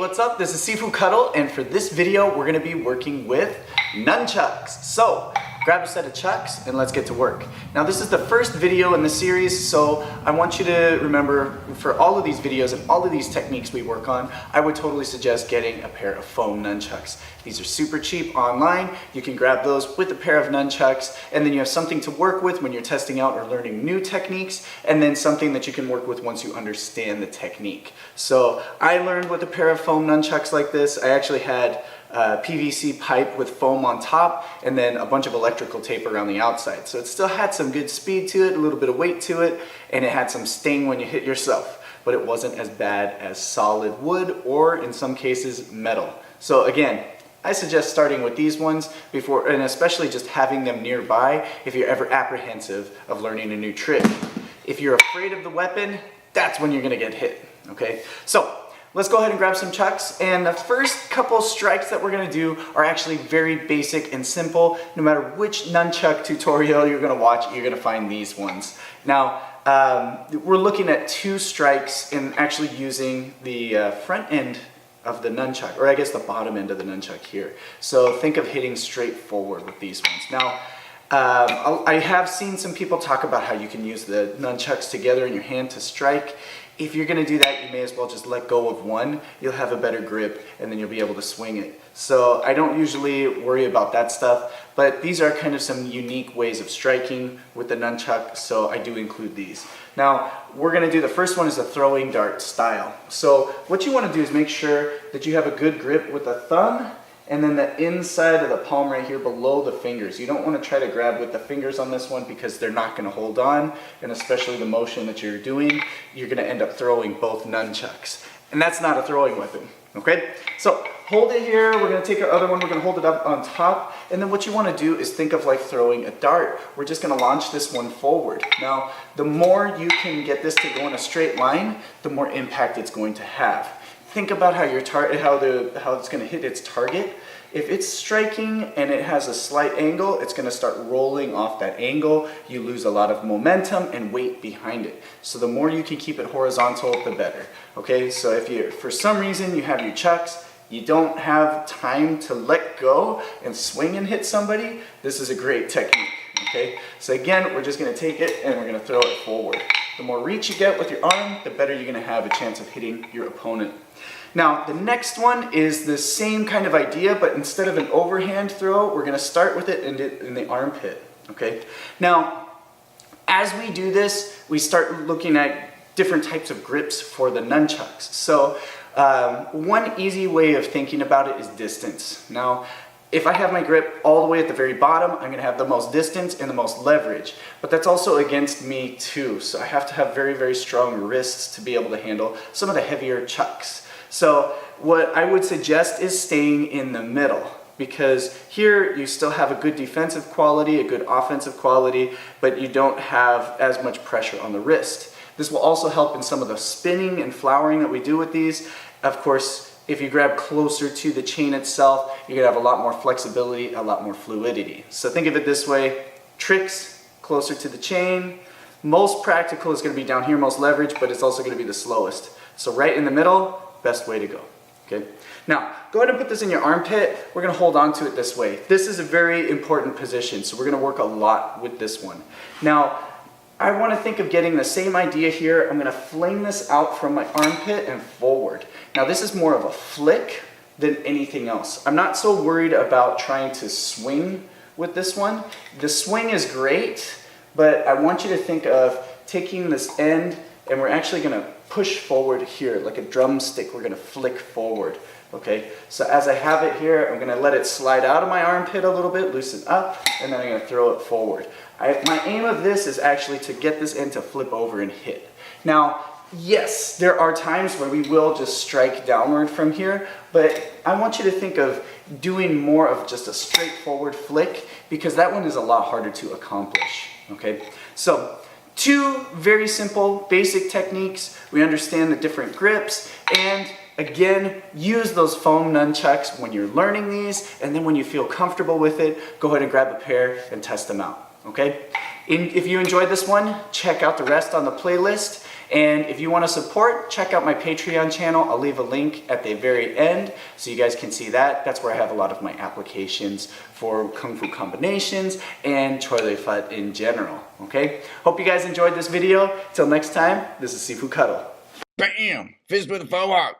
what's up? This is Sifu Cuddle, and for this video, we're gonna be working with nunchucks. So, grab a set of chucks and let's get to work. Now, this is the first video in the series, so I want you to remember for all of these videos and all of these techniques we work on, I would totally suggest getting a pair of foam nunchucks. These are super cheap online. You can grab those with a pair of nunchucks, and then you have something to work with when you're testing out or learning new techniques, and then something that you can work with once you understand the technique. So I learned with a pair of foam nunchucks like this. I actually had PVC pipe with foam on top and then a bunch of electrical tape around the outside. So it still had some good speed to it, a little bit of weight to it, and it had some sting when you hit yourself, but it wasn't as bad as solid wood or in some cases metal. So again, I suggest starting with these ones before, and especially just having them nearby if you're ever apprehensive of learning a new trick. If you're afraid of the weapon, that's when you're gonna get hit, okay? So let's go ahead and grab some chucks, and the first couple strikes that we're gonna do are actually very basic and simple. No matter which nunchuck tutorial you're gonna watch, you're gonna find these ones. Now, we're looking at 2 strikes in actually using the front end of the nunchuck, or I guess the bottom end of the nunchuck here. So think of hitting straight forward with these ones. Now, I have seen some people talk about how you can use the nunchucks together in your hand to strike. If you're gonna do that, you may as well just let go of one. You'll have a better grip and then you'll be able to swing it. So I don't usually worry about that stuff, but these are kind of some unique ways of striking with the nunchuck, so I do include these. Now, we're gonna do the first one is a throwing dart style. So what you wanna do is make sure that you have a good grip with the thumb and then the inside of the palm right here below the fingers. You don't want to try to grab with the fingers on this one because they're not going to hold on, and especially the motion that you're doing, you're going to end up throwing both nunchucks. And that's not a throwing weapon, okay? So hold it here, we're going to take our other one, we're going to hold it up on top, and then what you want to do is think of like throwing a dart. We're just going to launch this one forward. Now, the more you can get this to go in a straight line, the more impact it's going to have. Think about how your how it's going to hit its target. If it's striking and it has a slight angle, it's going to start rolling off that angle. You lose a lot of momentum and weight behind it. So the more you can keep it horizontal, the better. Okay, so if you, for some reason, you have your chucks, you don't have time to let go and swing and hit somebody, this is a great technique. Okay, so again, we're just going to take it and we're going to throw it forward. The more reach you get with your arm, the better you're going to have a chance of hitting your opponent. Now, the next one is the same kind of idea, but instead of an overhand throw, we're going to start with it in the armpit. Okay. Now, as we do this, we start looking at different types of grips for the nunchucks. So, one easy way of thinking about it is distance. Now, if I have my grip all the way at the very bottom, I'm going to have the most distance and the most leverage. But that's also against me too. So I have to have very, very strong wrists to be able to handle some of the heavier chucks. So what I would suggest is staying in the middle, because here you still have a good defensive quality, a good offensive quality, but you don't have as much pressure on the wrist. This will also help in some of the spinning and flowering that we do with these. Of course, if you grab closer to the chain itself, you're going to have a lot more flexibility, a lot more fluidity. So think of it this way: tricks closer to the chain. Most practical is going to be down here, most leverage, but it's also going to be the slowest. So right in the middle, best way to go. Okay. Now, go ahead and put this in your armpit. We're going to hold on to it this way. This is a very important position, so we're going to work a lot with this one. Now, I want to think of getting the same idea here. I'm going to fling this out from my armpit and forward. Now, this is more of a flick than anything else. I'm not so worried about trying to swing with this one. The swing is great, but I want you to think of taking this end, and we're actually going to push forward here like a drumstick. We're going to flick forward. Okay, so as I have it here, I'm going to let it slide out of my armpit a little bit, loosen up, and then I'm going to throw it forward. My aim of this is actually to get this end to flip over and hit. Now, yes, there are times where we will just strike downward from here, but I want you to think of doing more of just a straightforward flick, because that one is a lot harder to accomplish. Okay, so 2 very simple, basic techniques. We understand the different grips, and again, use those foam nunchucks when you're learning these, and then when you feel comfortable with it, go ahead and grab a pair and test them out. Okay? If you enjoyed this one, check out the rest on the playlist, And if you want to support, check out my Patreon channel. I'll leave a link at the very end so you guys can see that. That's where I have a lot of my applications for Kung Fu combinations and Choi Lei Fut in general. Okay? Hope you guys enjoyed this video. Till next time, this is Sifu Cuddle. Bam! Fist with a faux hawk.